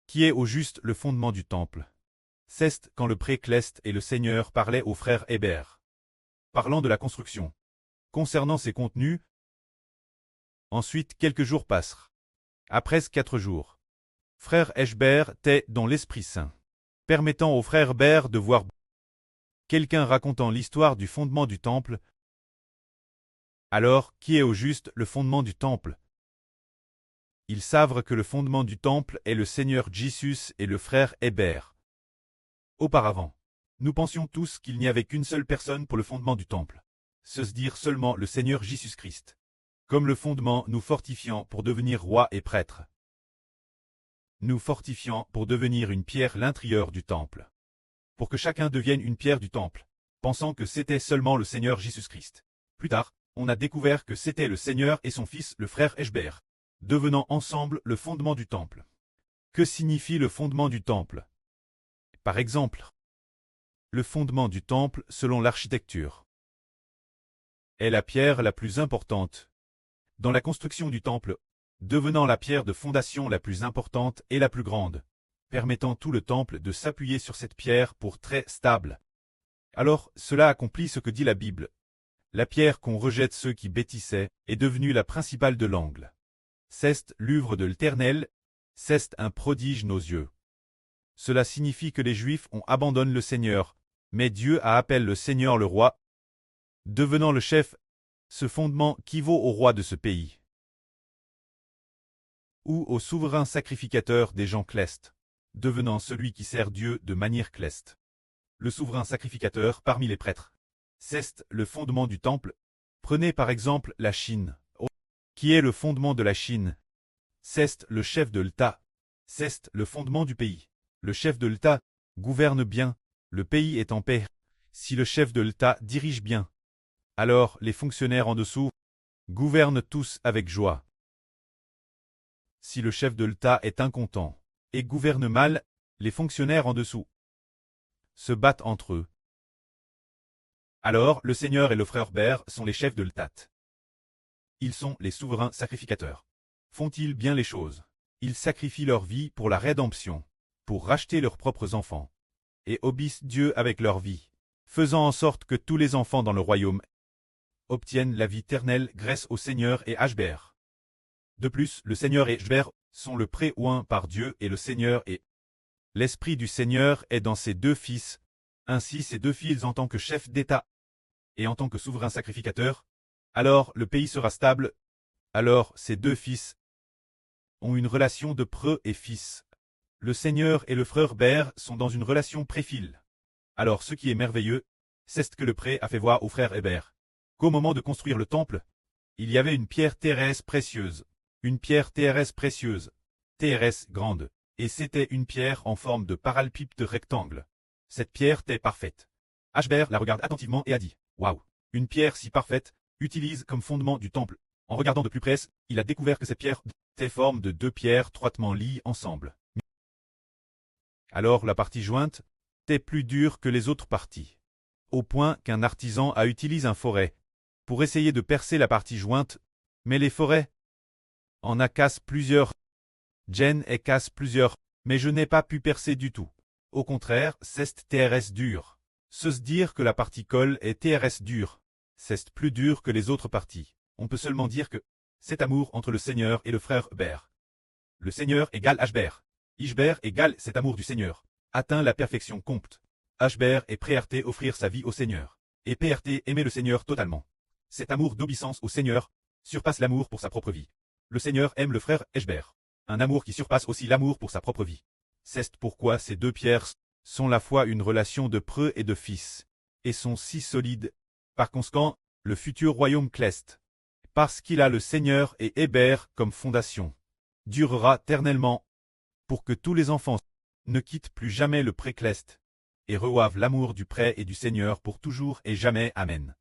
Qui est au juste le fondement du temple. C'est quand le prêtre Cleste et le Seigneur parlaient au frère Hébert. Parlant de la construction. Concernant ses contenus, ensuite quelques jours passent. Après 4 jours, frère Hébert était dans l'Esprit Saint, permettant au frère Hébert de voir quelqu'un racontant l'histoire du fondement du temple. Alors, qui est au juste le fondement du temple? Ils savent que le fondement du temple est le Seigneur Jésus et le frère Hébert. Auparavant, nous pensions tous qu'il n'y avait qu'une seule personne pour le fondement du temple, se dire seulement le Seigneur Jésus-Christ. Comme le fondement nous fortifiant pour devenir roi et prêtre. Nous fortifiant pour devenir une pierre l'intérieur du temple. Pour que chacun devienne une pierre du temple, pensant que c'était seulement le Seigneur Jésus-Christ. Plus tard, on a découvert que c'était le Seigneur et son fils le frère Hébert, devenant ensemble le fondement du temple. Que signifie le fondement du temple? Par exemple, le fondement du temple selon l'architecture est la pierre la plus importante dans la construction du temple, devenant la pierre de fondation la plus importante et la plus grande, permettant tout le temple de s'appuyer sur cette pierre pour très stable. Alors, cela accomplit ce que dit la Bible. La pierre qu'on rejette ceux qui bêtissaient est devenue la principale de l'angle. C'est l'œuvre de l'Éternel, c'est un prodige nos yeux. Cela signifie que les Juifs ont abandonné le Seigneur, mais Dieu a appelé le Seigneur le roi, devenant le chef, ce fondement qui vaut au roi de ce pays, ou au souverain sacrificateur des gens clestes, devenant celui qui sert Dieu de manière cleste. Le souverain sacrificateur parmi les prêtres. C'est le fondement du temple. Prenez par exemple la Chine. Qui est le fondement de la Chine? C'est le chef de l'État. C'est le fondement du pays. Le chef de l'État gouverne bien, le pays est en paix. Si le chef de l'État dirige bien, alors les fonctionnaires en dessous gouvernent tous avec joie. Si le chef de l'État est incontent et gouverne mal, les fonctionnaires en dessous se battent entre eux. Alors le Seigneur et le frère Hébert sont les chefs de l'État. Ils sont les souverains sacrificateurs. Font-ils bien les choses? Ils sacrifient leur vie pour la rédemption, pour racheter leurs propres enfants, et obéissent Dieu avec leur vie, faisant en sorte que tous les enfants dans le royaume obtiennent la vie éternelle grâce au Seigneur et Hébert. De plus, le Seigneur et Hébert sont le pré-oint par Dieu et le Seigneur et l'Esprit du Seigneur est dans ces deux fils, ainsi ces deux fils en tant que chefs d'État et en tant que souverains sacrificateurs, alors le pays sera stable, alors ces deux fils ont une relation de preux et fils. Le Seigneur et le frère Hébert sont dans une relation pré-fil. Alors ce qui est merveilleux, c'est que le pré a fait voir au frère Hébert qu'au moment de construire le temple, il y avait une pierre terrestre précieuse, une pierre terrestre précieuse, terrestre grande, et c'était une pierre en forme de parallépipède de rectangle. Cette pierre était parfaite. Hébert la regarde attentivement et a dit, « Waouh, une pierre si parfaite, utilise comme fondement du temple. » En regardant de plus près, il a découvert que cette pierre était forme de deux pierres étroitement liées ensemble. Alors la partie jointe était plus dure que les autres parties, au point qu'un artisan a utilisé un forêt pour essayer de percer la partie jointe, mais les forêts en a cassé plusieurs. Jen et casse plusieurs, mais je n'ai pas pu percer du tout. Au contraire, c'est TRS dur. Se dire que la partie colle est TRS dure, c'est plus dur que les autres parties. On peut seulement dire que cet amour entre le Seigneur et le frère Hébert. Le Seigneur égale Hébert. Hébert égale cet amour du Seigneur. Atteint la perfection compte. Hébert est prêt à offrir sa vie au Seigneur. Et PRT aimer le Seigneur totalement. Cet amour d'obéissance au Seigneur surpasse l'amour pour sa propre vie. Le Seigneur aime le frère Hébert. Un amour qui surpasse aussi l'amour pour sa propre vie. C'est pourquoi ces deux pierres sont la fois une relation de preux et de fils, et sont si solides. Par conséquent, le futur royaume cleste, parce qu'il a le Seigneur et Hébert comme fondation, durera éternellement, pour que tous les enfants ne quittent plus jamais le pré cleste, et reçoivent l'amour du pré et du Seigneur pour toujours et jamais. Amen.